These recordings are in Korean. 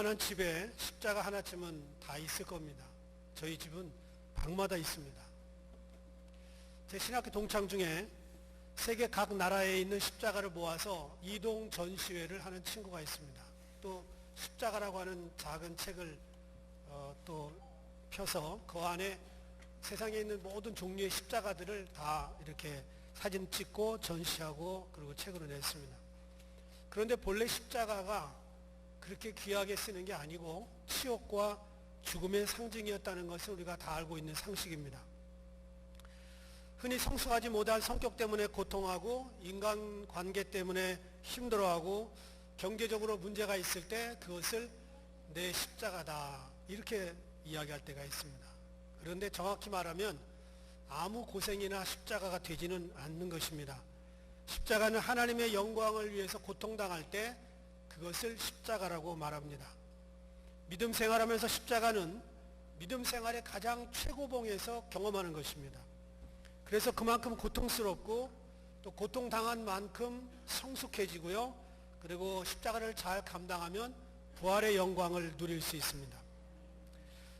웬만한 집에 십자가 하나쯤은 다 있을 겁니다. 저희 집은 방마다 있습니다. 제 신학교 동창 중에 세계 각 나라에 있는 십자가를 모아서 이동 전시회를 하는 친구가 있습니다. 또 십자가라고 하는 작은 책을 또 펴서 그 안에 세상에 있는 모든 종류의 십자가들을 다 이렇게 사진 찍고 전시하고 그리고 책으로 냈습니다. 그런데 본래 십자가가 그렇게 귀하게 쓰는 게 아니고 치욕과 죽음의 상징이었다는 것을 우리가 다 알고 있는 상식입니다. 흔히 성숙하지 못한 성격 때문에 고통하고 인간관계 때문에 힘들어하고 경제적으로 문제가 있을 때 그것을 내 십자가다 이렇게 이야기할 때가 있습니다. 그런데 정확히 말하면 아무 고생이나 십자가가 되지는 않는 것입니다. 십자가는 하나님의 영광을 위해서 고통당할 때 그것을 십자가라고 말합니다. 믿음 생활하면서 십자가는 믿음 생활의 가장 최고봉에서 경험하는 것입니다. 그래서 그만큼 고통스럽고 또 고통당한 만큼 성숙해지고요. 그리고 십자가를 잘 감당하면 부활의 영광을 누릴 수 있습니다.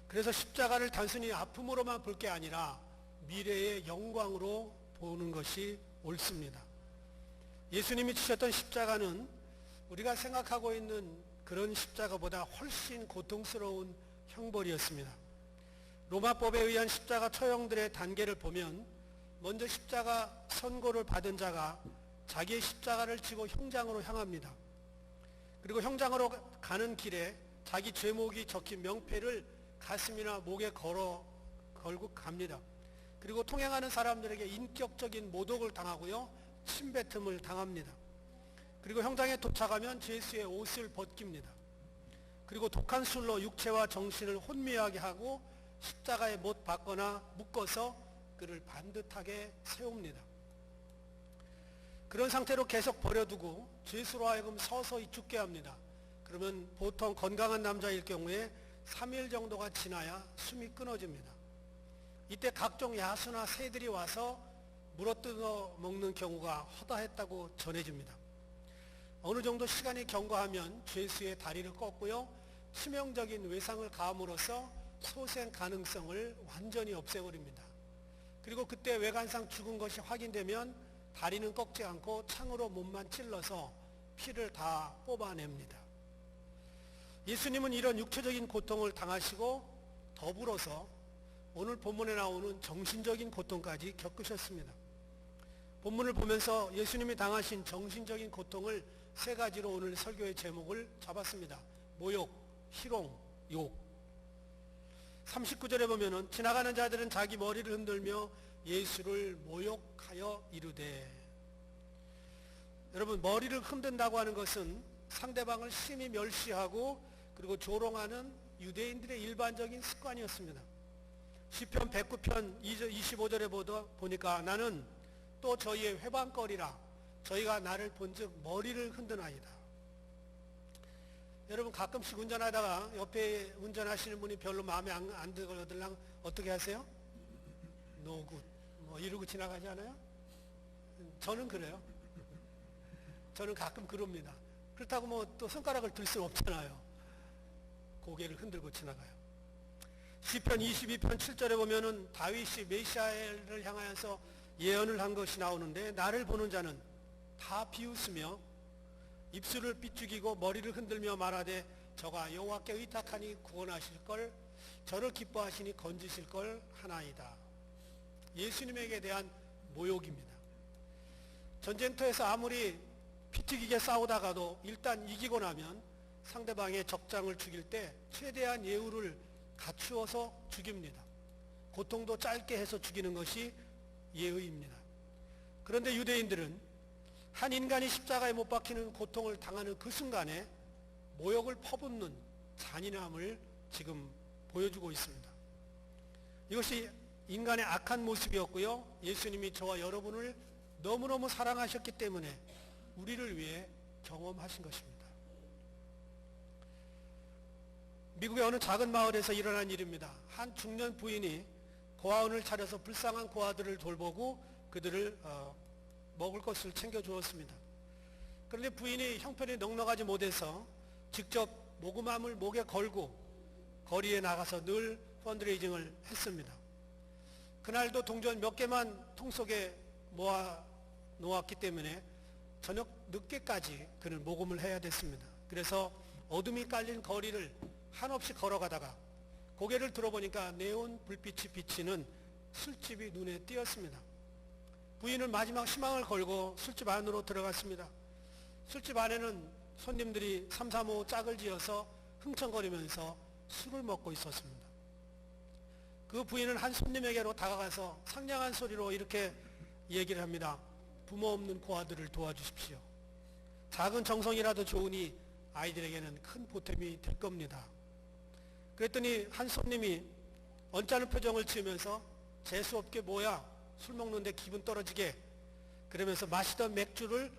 그래서 십자가를 단순히 아픔으로만 볼 게 아니라 미래의 영광으로 보는 것이 옳습니다. 예수님이 지셨던 십자가는 우리가 생각하고 있는 그런 십자가보다 훨씬 고통스러운 형벌이었습니다. 로마법에 의한 십자가 처형들의 단계를 보면 먼저 십자가 선고를 받은 자가 자기의 십자가를 지고 형장으로 향합니다. 그리고 형장으로 가는 길에 자기 죄목이 적힌 명패를 가슴이나 목에 걸고 갑니다. 그리고 통행하는 사람들에게 인격적인 모독을 당하고요. 침뱉음을 당합니다. 그리고 형장에 도착하면 죄수의 옷을 벗깁니다. 그리고 독한 술로 육체와 정신을 혼미하게 하고 십자가에 못 박거나 묶어서 그를 반듯하게 세웁니다. 그런 상태로 계속 버려두고 죄수로 하여금 서서히 죽게 합니다. 그러면 보통 건강한 남자일 경우에 3일 정도가 지나야 숨이 끊어집니다. 이때 각종 야수나 새들이 와서 물어뜯어 먹는 경우가 허다했다고 전해집니다. 어느 정도 시간이 경과하면 죄수의 다리를 꺾고요. 치명적인 외상을 가함으로써 소생 가능성을 완전히 없애버립니다. 그리고 그때 외관상 죽은 것이 확인되면 다리는 꺾지 않고 창으로 몸만 찔러서 피를 다 뽑아냅니다. 예수님은 이런 육체적인 고통을 당하시고 더불어서 오늘 본문에 나오는 정신적인 고통까지 겪으셨습니다. 본문을 보면서 예수님이 당하신 정신적인 고통을 세 가지로 오늘 설교의 제목을 잡았습니다. 모욕, 희롱, 욕. 39절에 보면은 지나가는 자들은 자기 머리를 흔들며 예수를 모욕하여 이르되. 여러분, 머리를 흔든다고 하는 것은 상대방을 심히 멸시하고 그리고 조롱하는 유대인들의 일반적인 습관이었습니다. 시편 109편 25절에 보니까 나는 또 저희의 회방거리라 저희가 나를 본즉 머리를 흔드나이다. 여러분, 가끔씩 운전하다가 옆에 운전하시는 분이 별로 마음에 안 들거들랑 어떻게 하세요? 노굿 뭐 이러고 지나가지 않아요? 저는 그래요. 저는 가끔 그럽니다. 그렇다고 뭐 또 손가락을 들 수는 없잖아요. 고개를 흔들고 지나가요. 시편 22편 7절에 보면은 다윗이 메시아를 향하여서 예언을 한 것이 나오는데 나를 보는 자는 다 비웃으며 입술을 삐죽이고 머리를 흔들며 말하되 저가 여호와께 의탁하니 구원하실 걸 저를 기뻐하시니 건지실 걸 하나이다. 예수님에게 대한 모욕입니다. 전쟁터에서 아무리 피튀기게 싸우다가도 일단 이기고 나면 상대방의 적장을 죽일 때 최대한 예우를 갖추어서 죽입니다. 고통도 짧게 해서 죽이는 것이 예의입니다. 그런데 유대인들은 한 인간이 십자가에 못 박히는 고통을 당하는 그 순간에 모욕을 퍼붓는 잔인함을 지금 보여주고 있습니다. 이것이 인간의 악한 모습이었고요. 예수님이 저와 여러분을 너무너무 사랑하셨기 때문에 우리를 위해 경험하신 것입니다. 미국의 어느 작은 마을에서 일어난 일입니다. 한 중년 부인이 고아원을 차려서 불쌍한 고아들을 돌보고 그들을 먹을 것을 챙겨주었습니다. 그런데 부인이 형편이 넉넉하지 못해서 직접 모금함을 목에 걸고 거리에 나가서 늘 펀드레이징을 했습니다. 그날도 동전 몇 개만 통 속에 모아 놓았기 때문에 저녁 늦게까지 그는 모금을 해야 됐습니다. 그래서 어둠이 깔린 거리를 한없이 걸어가다가 고개를 들어보니까 네온 불빛이 비치는 술집이 눈에 띄었습니다. 부인은 마지막 희망을 걸고 술집 안으로 들어갔습니다. 술집 안에는 손님들이 삼삼오오 짝을 지어서 흥청거리면서 술을 먹고 있었습니다. 그 부인은 한 손님에게로 다가가서 상냥한 소리로 이렇게 얘기를 합니다. 부모 없는 고아들을 도와주십시오. 작은 정성이라도 좋으니 아이들에게는 큰 보탬이 될 겁니다. 그랬더니 한 손님이 언짢은 표정을 지으면서 재수없게 뭐야 술 먹는데 기분 떨어지게 그러면서 마시던 맥주를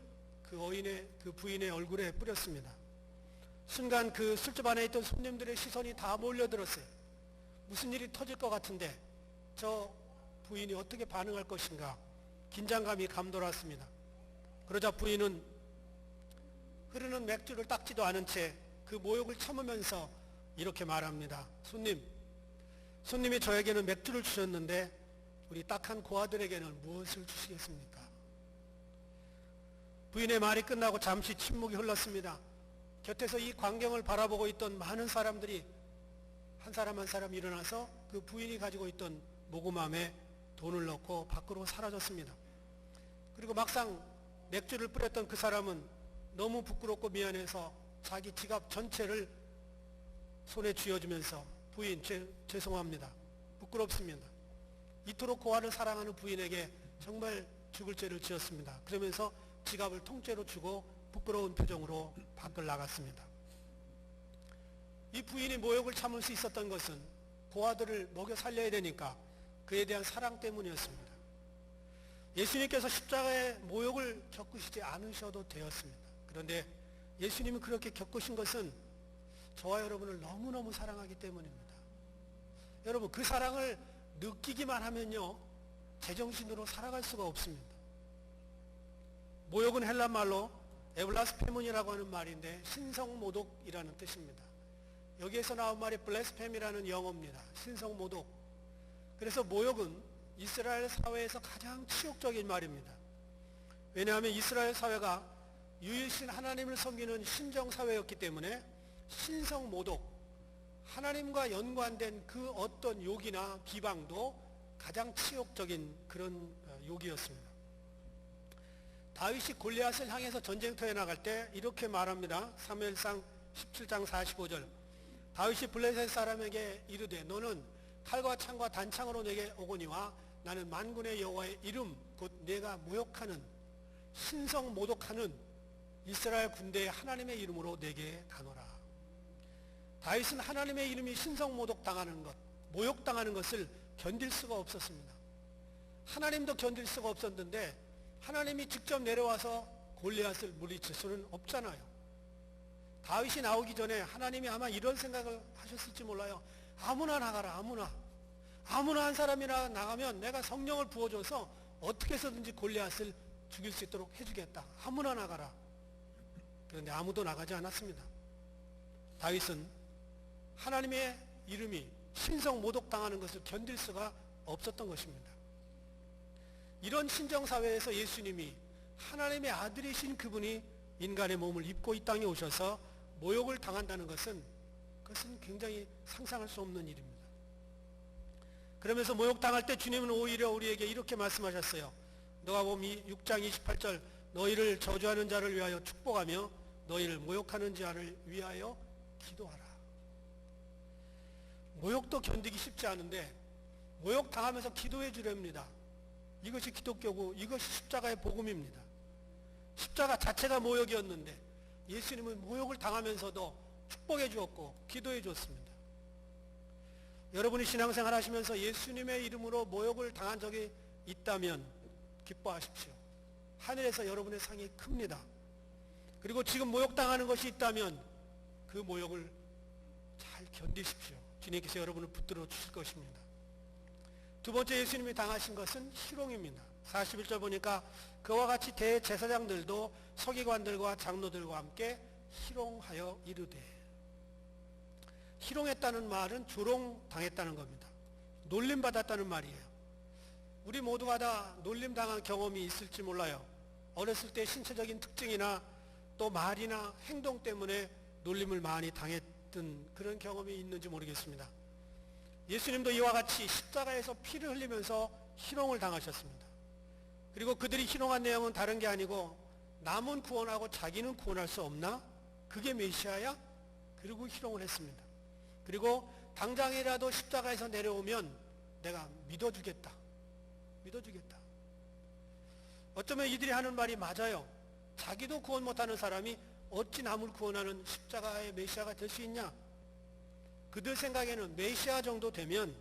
그 부인의 얼굴에 뿌렸습니다. 순간 그 술집 안에 있던 손님들의 시선이 다 몰려들었어요. 무슨 일이 터질 것 같은데 저 부인이 어떻게 반응할 것인가 긴장감이 감돌았습니다. 그러자 부인은 흐르는 맥주를 닦지도 않은 채 그 모욕을 참으면서 이렇게 말합니다. 손님이 저에게는 맥주를 주셨는데 우리 딱한 고아들에게는 무엇을 주시겠습니까? 부인의 말이 끝나고 잠시 침묵이 흘렀습니다. 곁에서 이 광경을 바라보고 있던 많은 사람들이 한 사람 한 사람 일어나서 그 부인이 가지고 있던 모금함에 돈을 넣고 밖으로 사라졌습니다. 그리고 막상 맥주를 뿌렸던 그 사람은 너무 부끄럽고 미안해서 자기 지갑 전체를 손에 쥐어주면서 부인 죄송합니다. 부끄럽습니다. 이토록 고아를 사랑하는 부인에게 정말 죽을 죄를 지었습니다. 그러면서 지갑을 통째로 주고 부끄러운 표정으로 밖을 나갔습니다. 이 부인이 모욕을 참을 수 있었던 것은 고아들을 먹여 살려야 되니까 그에 대한 사랑 때문이었습니다. 예수님께서 십자가의 모욕을 겪으시지 않으셔도 되었습니다. 그런데 예수님이 그렇게 겪으신 것은 저와 여러분을 너무너무 사랑하기 때문입니다. 여러분 그 사랑을 느끼기만 하면요 제정신으로 살아갈 수가 없습니다. 모욕은 헬라 말로 에블라스페문이라고 하는 말인데 신성모독이라는 뜻입니다. 여기에서 나온 말이 블레스팸이라는 영어입니다. 신성모독. 그래서 모욕은 이스라엘 사회에서 가장 치욕적인 말입니다. 왜냐하면 이스라엘 사회가 유일신 하나님을 섬기는 신정사회였기 때문에 신성모독, 하나님과 연관된 그 어떤 욕이나 비방도 가장 치욕적인 그런 욕이었습니다. 다윗이 골리앗을 향해서 전쟁터에 나갈 때 이렇게 말합니다. 사무엘상 17장 45절. 다윗이 블레셋 사람에게 이르되 너는 칼과 창과 단창으로 내게 오거니와 나는 만군의 여호와의 이름 곧 내가 모욕하는 신성 모독하는 이스라엘 군대의 하나님의 이름으로 내게 가노라. 다윗은 하나님의 이름이 신성 모독당하는 것, 모욕당하는 것을 견딜 수가 없었습니다. 하나님도 견딜 수가 없었는데 하나님이 직접 내려와서 골리앗을 물리칠 수는 없잖아요. 다윗이 나오기 전에 하나님이 아마 이런 생각을 하셨을지 몰라요. 아무나 나가라. 아무나 한 사람이나 나가면 내가 성령을 부어줘서 어떻게 해서든지 골리앗을 죽일 수 있도록 해주겠다. 아무나 나가라. 그런데 아무도 나가지 않았습니다. 다윗은 하나님의 이름이 신성 모독당하는 것을 견딜 수가 없었던 것입니다. 이런 신정사회에서 예수님이 하나님의 아들이신 그분이 인간의 몸을 입고 이 땅에 오셔서 모욕을 당한다는 것은 그것은 굉장히 상상할 수 없는 일입니다. 그러면서 모욕당할 때 주님은 오히려 우리에게 이렇게 말씀하셨어요. 누가복음 6장 28절 너희를 저주하는 자를 위하여 축복하며 너희를 모욕하는 자를 위하여 기도하라. 모욕도 견디기 쉽지 않은데 모욕당하면서 기도해 주렵니다. 이것이 기독교고 이것이 십자가의 복음입니다. 십자가 자체가 모욕이었는데 예수님은 모욕을 당하면서도 축복해 주었고 기도해 주었습니다. 여러분이 신앙생활 하시면서 예수님의 이름으로 모욕을 당한 적이 있다면 기뻐하십시오. 하늘에서 여러분의 상이 큽니다. 그리고 지금 모욕당하는 것이 있다면 그 모욕을 잘 견디십시오. 주님께서 여러분을 붙들어 주실 것입니다. 두 번째 예수님이 당하신 것은 희롱입니다. 41절 보니까 그와 같이 대제사장들도 서기관들과 장로들과 함께 희롱하여 이르되 희롱했다는 말은 조롱당했다는 겁니다. 놀림받았다는 말이에요. 우리 모두가 다 놀림당한 경험이 있을지 몰라요. 어렸을 때 신체적인 특징이나 또 말이나 행동 때문에 놀림을 많이 당했던 그런 경험이 있는지 모르겠습니다. 예수님도 이와 같이 십자가에서 피를 흘리면서 희롱을 당하셨습니다. 그리고 그들이 희롱한 내용은 다른 게 아니고 남은 구원하고 자기는 구원할 수 없나? 그게 메시아야? 그리고 희롱을 했습니다. 그리고 당장이라도 십자가에서 내려오면 내가 믿어주겠다. 믿어주겠다. 어쩌면 이들이 하는 말이 맞아요. 자기도 구원 못하는 사람이 어찌 남을 구원하는 십자가의 메시아가 될 수 있냐? 그들 생각에는 메시아 정도 되면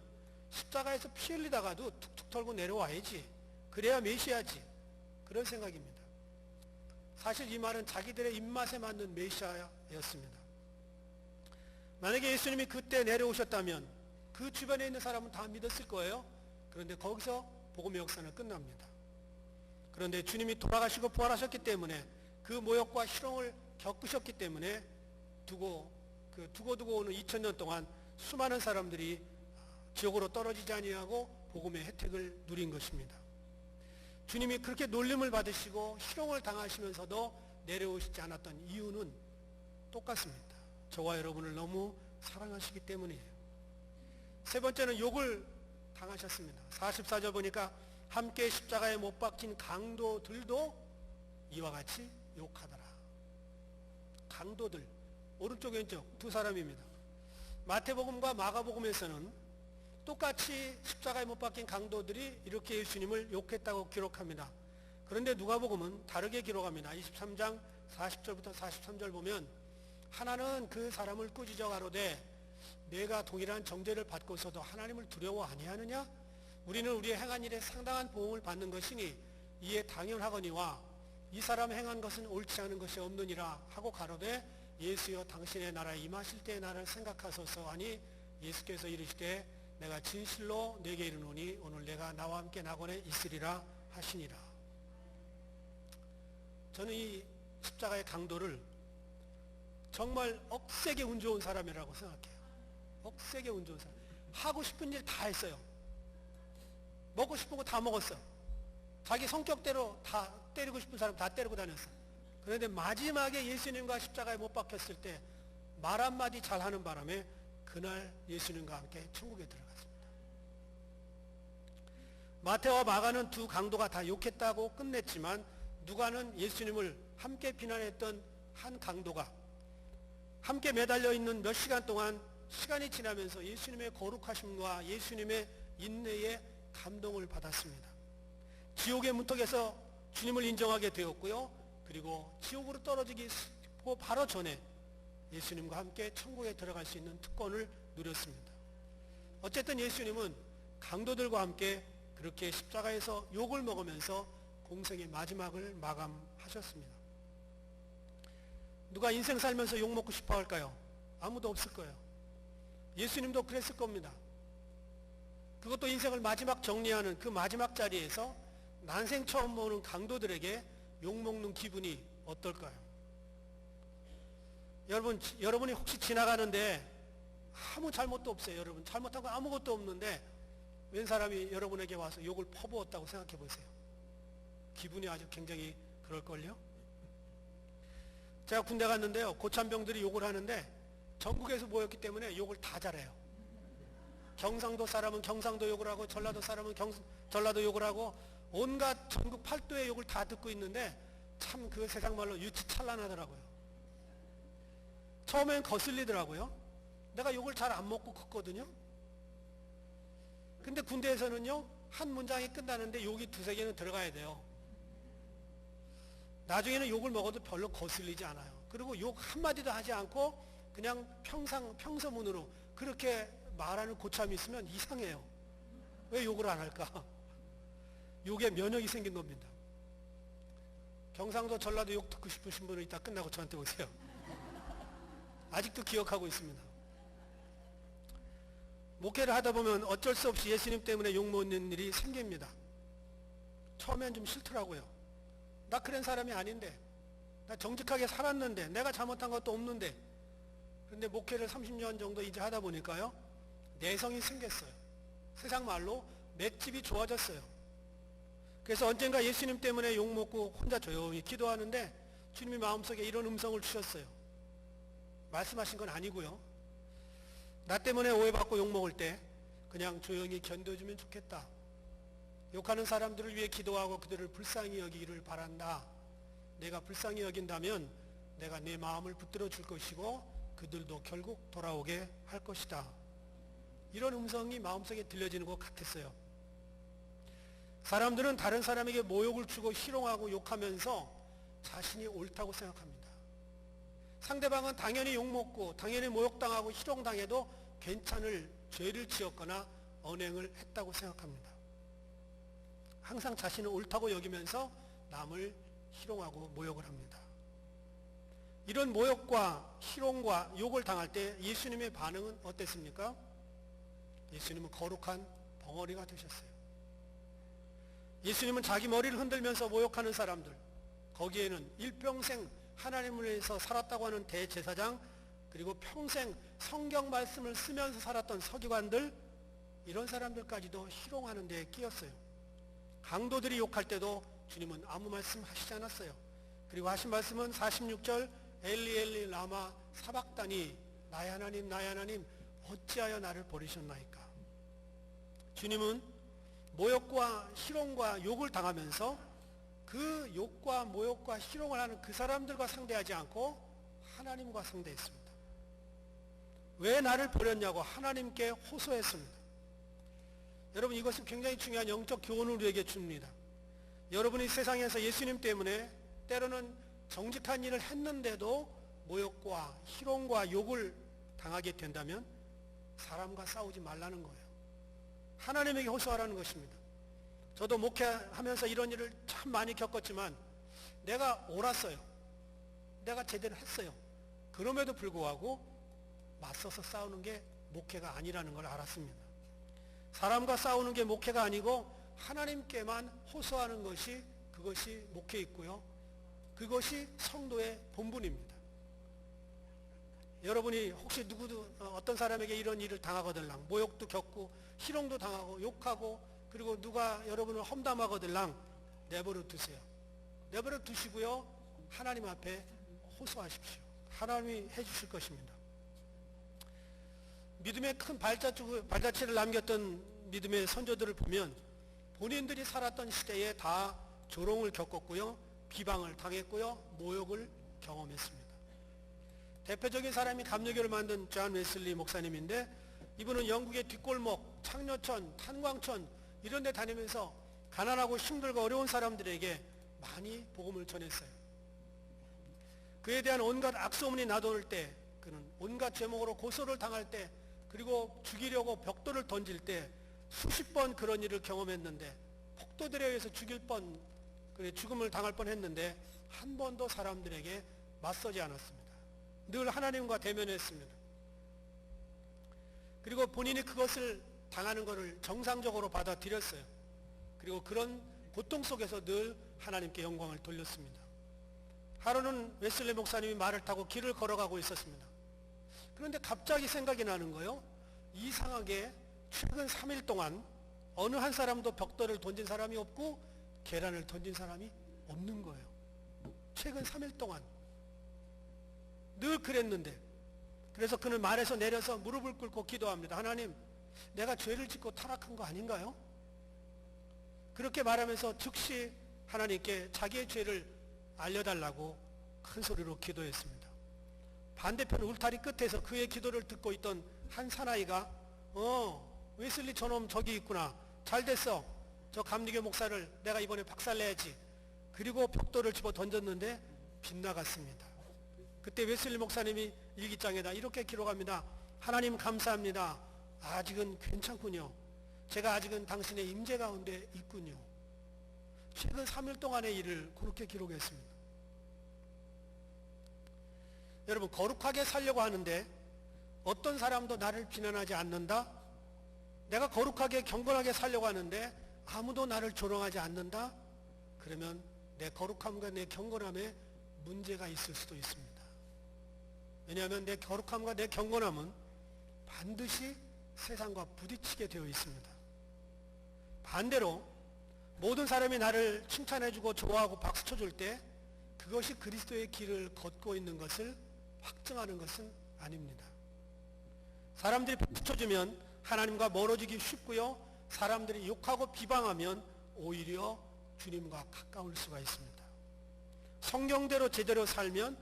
십자가에서 피 흘리다가도 툭툭 털고 내려와야지. 그래야 메시아지. 그런 생각입니다. 사실 이 말은 자기들의 입맛에 맞는 메시아였습니다. 만약에 예수님이 그때 내려오셨다면 그 주변에 있는 사람은 다 믿었을 거예요. 그런데 거기서 복음의 역사는 끝납니다. 그런데 주님이 돌아가시고 부활하셨기 때문에 그 모욕과 희롱을 겪으셨기 때문에 두고 오는 2000년 동안 수많은 사람들이 지옥으로 떨어지지 아니하고 복음의 혜택을 누린 것입니다. 주님이 그렇게 놀림을 받으시고 희롱을 당하시면서도 내려오시지 않았던 이유는 똑같습니다. 저와 여러분을 너무 사랑하시기 때문이에요. 세 번째는 욕을 당하셨습니다. 44절 보니까 함께 십자가에 못 박힌 강도들도 이와 같이 욕하더라. 강도들, 오른쪽 왼쪽 두 사람입니다. 마태복음과 마가복음에서는 똑같이 십자가에 못 박힌 강도들이 이렇게 예수님을 욕했다고 기록합니다. 그런데 누가복음은 다르게 기록합니다. 23장 40절부터 43절 보면 하나는 그 사람을 꾸짖어 가로되 내가 동일한 정죄를 받고서도 하나님을 두려워 아니하느냐? 우리는 우리의 행한 일에 상당한 보응을 받는 것이니 이에 당연하거니와 이 사람이 행한 것은 옳지 않은 것이 없느니라 하고 가로되 예수여 당신의 나라에 임하실 때의 나를 생각하소서 하니 예수께서 이르시되 내가 진실로 네게 이르노니 오늘 내가 나와 함께 낙원에 있으리라 하시니라. 저는 이 십자가의 강도를 정말 억세게 운 좋은 사람이라고 생각해요. 억세게 운 좋은 사람. 하고 싶은 일 다 했어요. 먹고 싶은 거 다 먹었어. 자기 성격대로 다 때리고 싶은 사람 다 때리고 다녔어. 그런데 마지막에 예수님과 십자가에 못 박혔을 때 말 한마디 잘하는 바람에 그날 예수님과 함께 천국에 들어갔습니다. 마태와 마가는 두 강도가 다 욕했다고 끝냈지만 누가는 예수님을 함께 비난했던 한 강도가 함께 매달려 있는 몇 시간 동안 시간이 지나면서 예수님의 거룩하심과 예수님의 인내에 감동을 받았습니다. 지옥의 문턱에서 주님을 인정하게 되었고요. 그리고 지옥으로 떨어지기 바로 전에 예수님과 함께 천국에 들어갈 수 있는 특권을 누렸습니다. 어쨌든 예수님은 강도들과 함께 그렇게 십자가에서 욕을 먹으면서 공생의 마지막을 마감하셨습니다. 누가 인생 살면서 욕 먹고 싶어 할까요? 아무도 없을 거예요. 예수님도 그랬을 겁니다. 그것도 인생을 마지막 정리하는 그 마지막 자리에서 난생 처음 보는 강도들에게 욕먹는 기분이 어떨까요? 여러분이 혹시 지나가는데 아무 잘못도 없어요. 여러분 잘못한 거 아무것도 없는데 웬 사람이 여러분에게 와서 욕을 퍼부었다고 생각해 보세요. 기분이 아주 굉장히 그럴걸요? 제가 군대 갔는데요. 고참병들이 욕을 하는데 전국에서 모였기 때문에 욕을 다 잘해요. 경상도 사람은 경상도 욕을 하고 전라도 사람은 전라도 욕을 하고 온갖 전국 팔도의 욕을 다 듣고 있는데 참 그 세상 말로 유치찬란하더라고요. 처음엔 거슬리더라고요. 내가 욕을 잘 안 먹고 컸거든요. 근데 군대에서는요, 한 문장이 끝나는데 욕이 두세 개는 들어가야 돼요. 나중에는 욕을 먹어도 별로 거슬리지 않아요. 그리고 욕 한마디도 하지 않고 그냥 평서문으로 그렇게 말하는 고참이 있으면 이상해요. 왜 욕을 안 할까? 욕에 면역이 생긴 겁니다. 경상도 전라도 욕 듣고 싶으신 분은 이따 끝나고 저한테 오세요. 아직도 기억하고 있습니다. 목회를 하다 보면 어쩔 수 없이 예수님 때문에 욕 먹는 일이 생깁니다. 처음엔 좀 싫더라고요. 나 그런 사람이 아닌데, 나 정직하게 살았는데, 내가 잘못한 것도 없는데, 그런데 목회를 30년 정도 이제 하다 보니까요, 내성이 생겼어요. 세상 말로 맷집이 좋아졌어요. 그래서 언젠가 예수님 때문에 욕먹고 혼자 조용히 기도하는데 주님이 마음속에 이런 음성을 주셨어요. 말씀하신 건 아니고요. 나 때문에 오해받고 욕먹을 때 그냥 조용히 견뎌주면 좋겠다. 욕하는 사람들을 위해 기도하고 그들을 불쌍히 여기기를 바란다. 내가 불쌍히 여긴다면 내가 내 마음을 붙들어 줄 것이고 그들도 결국 돌아오게 할 것이다. 이런 음성이 마음속에 들려지는 것 같았어요. 사람들은 다른 사람에게 모욕을 주고 희롱하고 욕하면서 자신이 옳다고 생각합니다. 상대방은 당연히 욕먹고 당연히 모욕당하고 희롱당해도 괜찮을 죄를 지었거나 언행을 했다고 생각합니다. 항상 자신을 옳다고 여기면서 남을 희롱하고 모욕을 합니다. 이런 모욕과 희롱과 욕을 당할 때 예수님의 반응은 어땠습니까? 예수님은 거룩한 벙어리가 되셨어요. 예수님은 자기 머리를 흔들면서 모욕하는 사람들, 거기에는 일평생 하나님을 위해서 살았다고 하는 대제사장, 그리고 평생 성경 말씀을 쓰면서 살았던 서기관들, 이런 사람들까지도 희롱하는 데에 끼었어요. 강도들이 욕할 때도 주님은 아무 말씀 하시지 않았어요. 그리고 하신 말씀은 46절 엘리 엘리 라마 사박다니, 나의 하나님 나의 하나님 어찌하여 나를 버리셨나이까. 주님은 모욕과 희롱과 욕을 당하면서 그 욕과 모욕과 희롱을 하는 그 사람들과 상대하지 않고 하나님과 상대했습니다. 왜 나를 버렸냐고 하나님께 호소했습니다. 여러분, 이것은 굉장히 중요한 영적 교훈을 우리에게 줍니다. 여러분이 세상에서 예수님 때문에 때로는 정직한 일을 했는데도 모욕과 희롱과 욕을 당하게 된다면 사람과 싸우지 말라는 거예요. 하나님에게 호소하라는 것입니다. 저도 목회하면서 이런 일을 참 많이 겪었지만 내가 옳았어요. 내가 제대로 했어요. 그럼에도 불구하고 맞서서 싸우는 게 목회가 아니라는 걸 알았습니다. 사람과 싸우는 게 목회가 아니고 하나님께만 호소하는 것이, 그것이 목회에 있고요. 그것이 성도의 본분입니다. 여러분이 혹시 누구도 어떤 사람에게 이런 일을 당하거들랑 모욕도 겪고 희롱도 당하고 욕하고 그리고 누가 여러분을 험담하거들랑 내버려 두세요. 내버려 두시고요, 하나님 앞에 호소하십시오. 하나님이 해주실 것입니다. 믿음의 큰 발자취를 남겼던 믿음의 선조들을 보면 본인들이 살았던 시대에 다 조롱을 겪었고요, 비방을 당했고요, 모욕을 경험했습니다. 대표적인 사람이 감리교를 만든 존 웨슬리 목사님인데, 이분은 영국의 뒷골목, 창녀촌, 탄광촌 이런 데 다니면서 가난하고 힘들고 어려운 사람들에게 많이 복음을 전했어요. 그에 대한 온갖 악소문이 나돌 때, 그는 온갖 제목으로 고소를 당할 때, 그리고 죽이려고 벽돌을 던질 때 수십 번 그런 일을 경험했는데, 폭도들에 의해서 죽음을 당할 뻔했는데 한 번도 사람들에게 맞서지 않았습니다. 늘 하나님과 대면했습니다. 그리고 본인이 그것을 당하는 것을 정상적으로 받아들였어요. 그리고 그런 고통 속에서 늘 하나님께 영광을 돌렸습니다. 하루는 웨슬리 목사님이 말을 타고 길을 걸어가고 있었습니다. 그런데 갑자기 생각이 나는 거예요. 이상하게 최근 3일 동안 어느 한 사람도 벽돌을 던진 사람이 없고 계란을 던진 사람이 없는 거예요. 최근 3일 동안 늘 그랬는데. 그래서 그는 말에서 내려서 무릎을 꿇고 기도합니다. 하나님, 내가 죄를 짓고 타락한 거 아닌가요? 그렇게 말하면서 즉시 하나님께 자기의 죄를 알려달라고 큰 소리로 기도했습니다. 반대편 울타리 끝에서 그의 기도를 듣고 있던 한 사나이가 웨슬리 저놈 저기 있구나. 잘 됐어. 저 감리교 목사를 내가 이번에 박살내야지. 그리고 벽돌을 집어 던졌는데 빗나갔습니다. 그때 웨슬리 목사님이 일기장에다 이렇게 기록합니다. 하나님 감사합니다. 아직은 괜찮군요. 제가 아직은 당신의 임재 가운데 있군요. 최근 3일 동안의 일을 그렇게 기록했습니다. 여러분, 거룩하게 살려고 하는데 어떤 사람도 나를 비난하지 않는다? 내가 거룩하게 경건하게 살려고 하는데 아무도 나를 조롱하지 않는다? 그러면 내 거룩함과 내 경건함에 문제가 있을 수도 있습니다. 왜냐하면 내 거룩함과 내 경건함은 반드시 세상과 부딪히게 되어 있습니다. 반대로 모든 사람이 나를 칭찬해주고 좋아하고 박수 쳐줄 때 그것이 그리스도의 길을 걷고 있는 것을 확증하는 것은 아닙니다. 사람들이 박수 쳐주면 하나님과 멀어지기 쉽고요. 사람들이 욕하고 비방하면 오히려 주님과 가까울 수가 있습니다. 성경대로 제대로 살면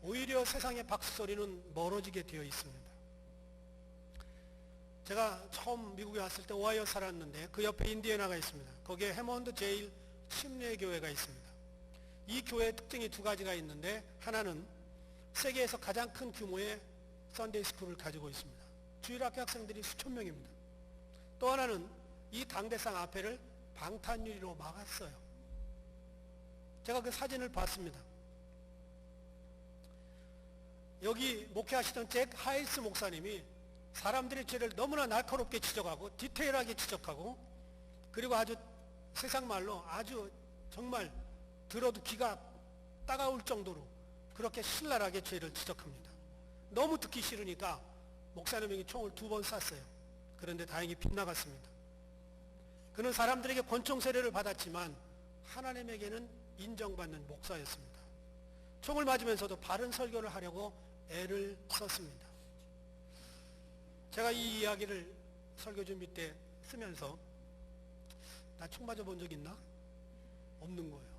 오히려 세상의 박수 소리는 멀어지게 되어 있습니다. 제가 처음 미국에 왔을 때 오하이오 살았는데 그 옆에 인디애나가 있습니다. 거기에 해먼드 제일 침례교회가 있습니다. 이 교회의 특징이 두 가지가 있는데 하나는 세계에서 가장 큰 규모의 썬데이 스쿨을 가지고 있습니다. 주일학교 학생들이 수천 명입니다. 또 하나는 이 강대상 앞에를 방탄유리로 막았어요. 제가 그 사진을 봤습니다. 여기 목회하시던 잭 하이스 목사님이 사람들의 죄를 너무나 날카롭게 지적하고 디테일하게 지적하고 그리고 아주 세상 말로 아주 정말 들어도 귀가 따가울 정도로 그렇게 신랄하게 죄를 지적합니다. 너무 듣기 싫으니까 목사님에게 총을 2번 쐈어요. 그런데 다행히 빗나갔습니다. 그는 사람들에게 권총 세례를 받았지만 하나님에게는 인정받는 목사였습니다. 총을 맞으면서도 바른 설교를 하려고 애를 썼습니다. 제가 이 이야기를 설교 준비 때 쓰면서 나 총 맞아본 적 있나? 없는 거예요.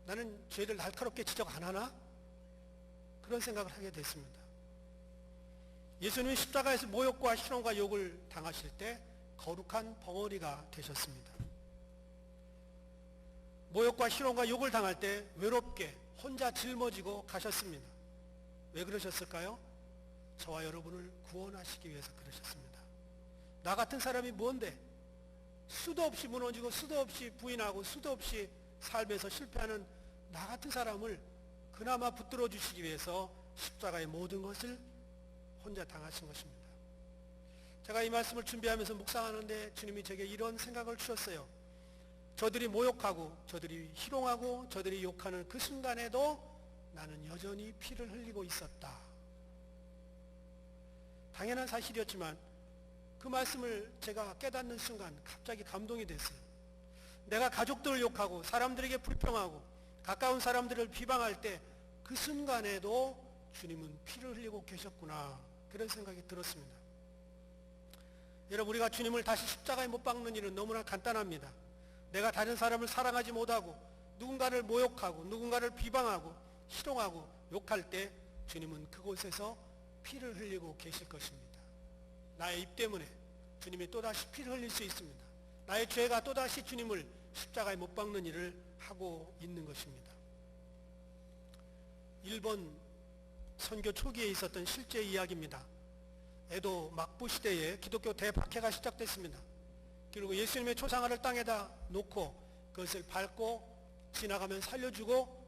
나는 죄를 날카롭게 지적 안 하나? 그런 생각을 하게 됐습니다. 예수님은 십자가에서 모욕과 희롱과 욕을 당하실 때 거룩한 벙어리가 되셨습니다. 모욕과 희롱과 욕을 당할 때 외롭게 혼자 짊어지고 가셨습니다. 왜 그러셨을까요? 저와 여러분을 구원하시기 위해서 그러셨습니다. 나 같은 사람이 뭔데? 수도 없이 무너지고 수도 없이 부인하고 수도 없이 삶에서 실패하는 나 같은 사람을 그나마 붙들어 주시기 위해서 십자가의 모든 것을 혼자 당하신 것입니다. 제가 이 말씀을 준비하면서 묵상하는데 주님이 제게 이런 생각을 주셨어요. 저들이 모욕하고 저들이 희롱하고 저들이 욕하는 그 순간에도 나는 여전히 피를 흘리고 있었다. 당연한 사실이었지만 그 말씀을 제가 깨닫는 순간 갑자기 감동이 됐어요. 내가 가족들을 욕하고 사람들에게 불평하고 가까운 사람들을 비방할 때 그 순간에도 주님은 피를 흘리고 계셨구나, 그런 생각이 들었습니다. 여러분, 우리가 주님을 다시 십자가에 못 박는 일은 너무나 간단합니다. 내가 다른 사람을 사랑하지 못하고 누군가를 모욕하고 누군가를 비방하고 희롱하고 욕할 때 주님은 그곳에서 피를 흘리고 계실 것입니다. 나의 입 때문에 주님이 또다시 피를 흘릴 수 있습니다. 나의 죄가 또다시 주님을 십자가에 못 박는 일을 하고 있는 것입니다. 일본 선교 초기에 있었던 실제 이야기입니다. 에도 막부 시대에 기독교 대박해가 시작됐습니다. 그리고 예수님의 초상화를 땅에다 놓고 그것을 밟고 지나가면 살려주고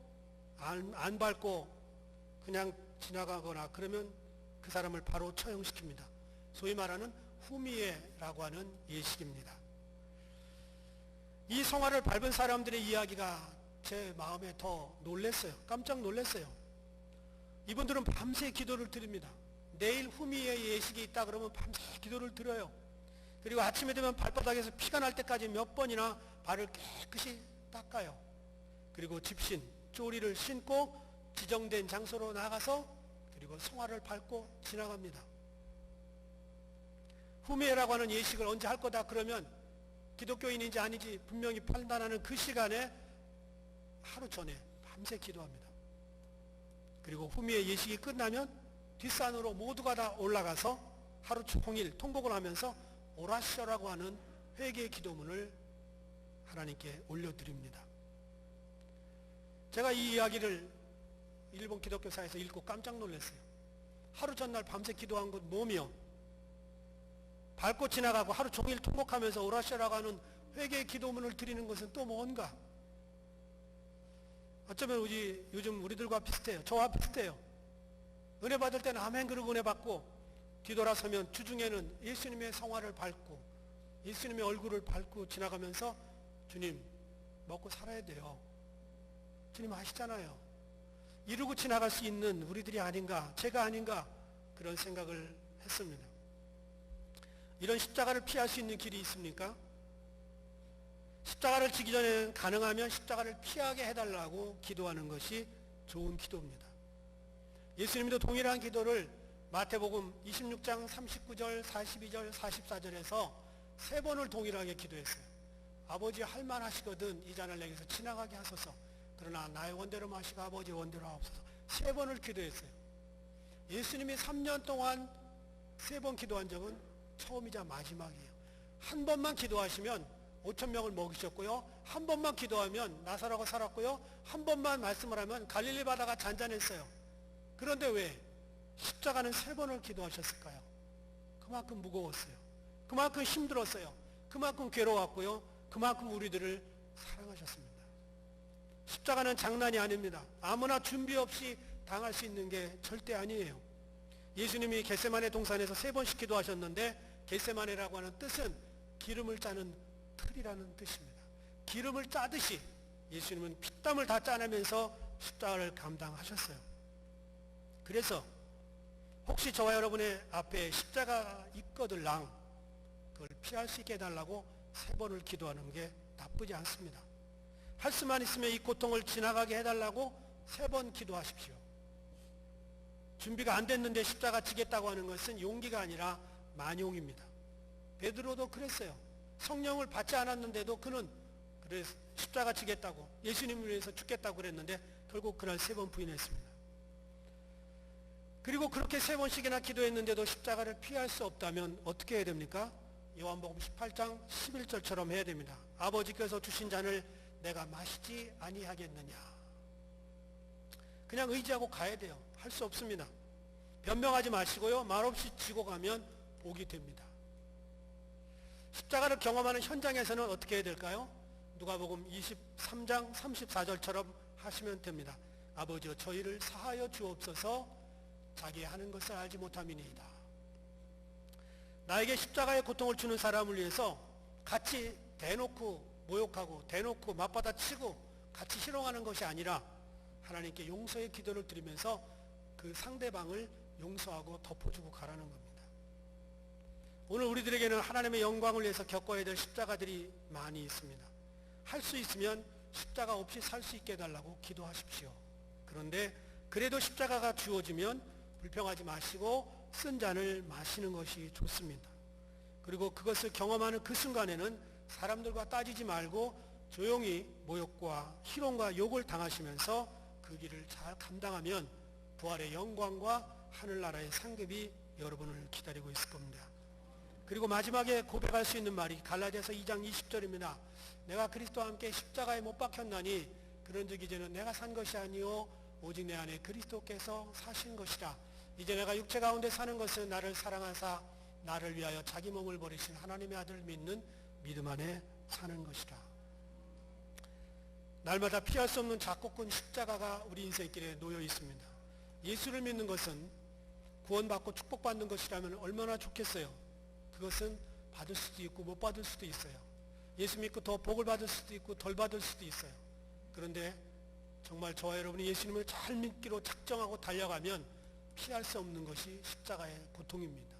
안 밟고 그냥 지나가거나 그러면 그 사람을 바로 처형시킵니다. 소위 말하는 후미에라고 하는 예식입니다. 이 성화를 밟은 사람들의 이야기가 제 마음에 더 놀랐어요. 깜짝 놀랐어요. 이분들은 밤새 기도를 드립니다. 내일 후미에 예식이 있다 그러면 밤새 기도를 드려요. 그리고 아침에 되면 발바닥에서 피가 날 때까지 몇 번이나 발을 깨끗이 닦아요. 그리고 집신, 쪼리를 신고 지정된 장소로 나가서 그리고 성화를 밟고 지나갑니다. 후미에라고 하는 예식을 언제 할 거다 그러면 기독교인인지 아닌지 분명히 판단하는 그 시간에 하루 전에 밤새 기도합니다. 그리고 후미에 예식이 끝나면 뒷산으로 모두가 다 올라가서 하루 종일 통곡을 하면서 오라시오라고 하는 회개의 기도문을 하나님께 올려드립니다. 제가 이 이야기를 일본 기독교사에서 읽고 깜짝 놀랐어요. 하루 전날 밤새 기도한 것 뭐며 밟고 지나가고 하루 종일 통곡하면서 오라시오라고 하는 회개의 기도문을 드리는 것은 또 뭔가? 어쩌면 요즘 우리들과 비슷해요. 저와 비슷해요. 은혜 받을 때는 아멘 그러고 은혜 받고 뒤돌아서면 주중에는 예수님의 성화를 밟고 예수님의 얼굴을 밟고 지나가면서 주님 먹고 살아야 돼요. 주님 아시잖아요. 이루고 지나갈 수 있는 우리들이 아닌가, 제가 아닌가 그런 생각을 했습니다. 이런 십자가를 피할 수 있는 길이 있습니까? 십자가를 지기 전에는 가능하면 십자가를 피하게 해달라고 기도하는 것이 좋은 기도입니다. 예수님도 동일한 기도를 마태복음 26장 39절, 42절, 44절에서 3번을 동일하게 기도했어요. 아버지 할만하시거든 이 잔을 내게서 지나가게 하소서. 그러나 나의 원대로 마시고 아버지 원대로 하옵소서. 3번을 기도했어요. 예수님이 3년 동안 3번 기도한 적은 처음이자 마지막이에요. 한 번만 기도하시면 5,000명을 먹이셨고요. 한 번만 기도하면 나사로가 살았고요. 한 번만 말씀을 하면 갈릴리 바다가 잔잔했어요. 그런데 왜 십자가는 3번을 기도하셨을까요? 그만큼 무거웠어요. 그만큼 힘들었어요. 그만큼 괴로웠고요. 그만큼 우리들을 사랑하셨습니다. 십자가는 장난이 아닙니다. 아무나 준비 없이 당할 수 있는 게 절대 아니에요. 예수님이 겟세마네 동산에서 3번씩 기도하셨는데 겟세마네라고 하는 뜻은 기름을 짜는 틀이라는 뜻입니다. 기름을 짜듯이 예수님은 피땀을 다 짜내면서 십자가를 감당하셨어요. 그래서 혹시 저와 여러분의 앞에 십자가 있거들랑 그걸 피할 수 있게 해달라고 3번을 기도하는 게 나쁘지 않습니다. 할 수만 있으면 이 고통을 지나가게 해달라고 3번 기도하십시오. 준비가 안 됐는데 십자가 지겠다고 하는 것은 용기가 아니라 만용입니다. 베드로도 그랬어요. 성령을 받지 않았는데도 그는 그래 십자가 지겠다고 예수님을 위해서 죽겠다고 그랬는데 결국 그날 3번 부인했습니다. 그리고 그렇게 3번씩이나 기도했는데도 십자가를 피할 수 없다면 어떻게 해야 됩니까? 요한복음 18장 11절처럼 해야 됩니다. 아버지께서 주신 잔을 내가 마시지 아니하겠느냐. 그냥 의지하고 가야 돼요. 할 수 없습니다. 변명하지 마시고요. 말없이 지고 가면 복이 됩니다. 십자가를 경험하는 현장에서는 어떻게 해야 될까요? 누가복음 23장 34절처럼 하시면 됩니다. 아버지여 저희를 사하여 주옵소서 자기 하는 것을 알지 못함이니이다. 나에게 십자가의 고통을 주는 사람을 위해서 같이 대놓고 모욕하고 대놓고 맞받아치고 같이 희롱하는 것이 아니라 하나님께 용서의 기도를 드리면서 그 상대방을 용서하고 덮어주고 가라는 겁니다. 오늘 우리들에게는 하나님의 영광을 위해서 겪어야 될 십자가들이 많이 있습니다. 할 수 있으면 십자가 없이 살 수 있게 해달라고 기도하십시오. 그런데 그래도 십자가가 주어지면 불평하지 마시고 쓴 잔을 마시는 것이 좋습니다. 그리고 그것을 경험하는 그 순간에는 사람들과 따지지 말고 조용히 모욕과 희롱과 욕을 당하시면서 그 길을 잘 감당하면 부활의 영광과 하늘나라의 상급이 여러분을 기다리고 있을 겁니다. 그리고 마지막에 고백할 수 있는 말이 갈라디아서 2장 20절입니다. 내가 그리스도와 함께 십자가에 못 박혔나니 그런즉 이제는 내가 산 것이 아니요 오직 내 안에 그리스도께서 사신 것이라. 이제 내가 육체 가운데 사는 것은 나를 사랑하사 나를 위하여 자기 몸을 버리신 하나님의 아들 믿는 믿음 안에 사는 것이라. 날마다 피할 수 없는 작곡꾼 십자가가 우리 인생길에 놓여 있습니다. 예수를 믿는 것은 구원받고 축복받는 것이라면 얼마나 좋겠어요. 그것은 받을 수도 있고 못 받을 수도 있어요. 예수 믿고 더 복을 받을 수도 있고 덜 받을 수도 있어요. 그런데 정말 저와 여러분이 예수님을 잘 믿기로 작정하고 달려가면 피할 수 없는 것이 십자가의 고통입니다.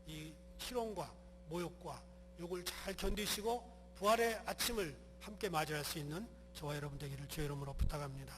이 희롱과 모욕과 욕을 잘 견디시고 부활의 아침을 함께 맞이할 수 있는 저와 여러분 되기를 주의 이름으로 부탁합니다.